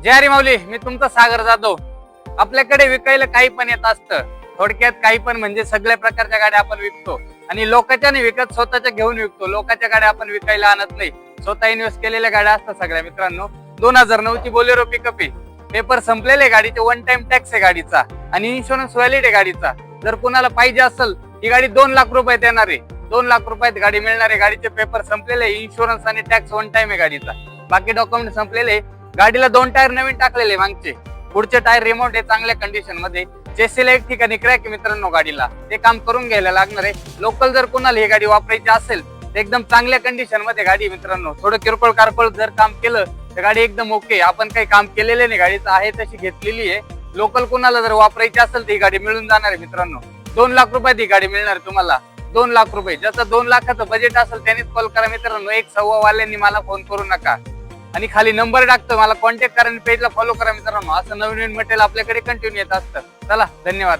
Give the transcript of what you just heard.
जय हरी माऊली. मी तुमचा सागर जाधव. आपल्याकडे विकायला काही पण येत असतं. थोडक्यात काही पण म्हणजे सगळ्या प्रकारच्या गाड्या आपण विकतो आणि लोकांच्या नाही विकत, स्वतःच्या घेऊन विकतो. लोकांच्या गाड्या आपण विकायला आणत नाही. स्वतः इन्व्हेस्ट केलेल्या गाड्या असतात सगळ्या मित्रांनो. 2009 ची बोलेरो पिकअप आहे. पेपर संपलेले गाडीचे, वन टाइम टॅक्स आहे गाडीचा आणि इन्शुरन्स व्हॅलिड आहे गाडीचा. जर कुणाला पाहिजे असेल ही गाडी 2 लाख रुपयात येणार आहे. 2 लाख रुपयात गाडी मिळणार आहे. गाडीचे पेपर संपलेले, इन्शुरन्स आणि टॅक्स वन टाइम आहे गाडीचा. बाकी डॉक्युमेंट संपलेले. गाडीला 2 टायर नवीन टाकलेले मागचे. पुढचे टायर रिमोट आहे चांगल्या कंडिशन मध्ये. चेसीला एक ठिकाणी क्रॅक आहे मित्रांनो गाडीला, ते काम करून घ्यायला लागणार आहे. लोकल जर कोणाला ही गाडी वापरायची असेल तर एकदम चांगल्या कंडिशन मध्ये गाडी मित्रांनो. थोडं किरकोळ कारकोळ जर काम केलं तर गाडी एकदम ओके. आपण काही काम केलेले नाही, गाडीचं आहे तशी घेतलेली आहे. लोकल कोणाला जर वापरायची असेल तर ही गाडी मिळून जाणार आहे मित्रांनो. 2 लाख रुपयात ही गाडी मिळणार तुम्हाला. 2 लाख रुपये. ज्याचं 2 लाखाचं बजेट असेल त्यानेच कॉल करा मित्रांनो. 1.15 वाल्यांनी मला फोन करू नका. आणि खाली नंबर टाकतो, मला कॉन्टॅक्ट करा आणि पेजला फॉलो करा मित्रांनो. असं नवीन नवीन मटेरियल आपल्याकडे कंटिन्यू येत असतं. चला, धन्यवाद.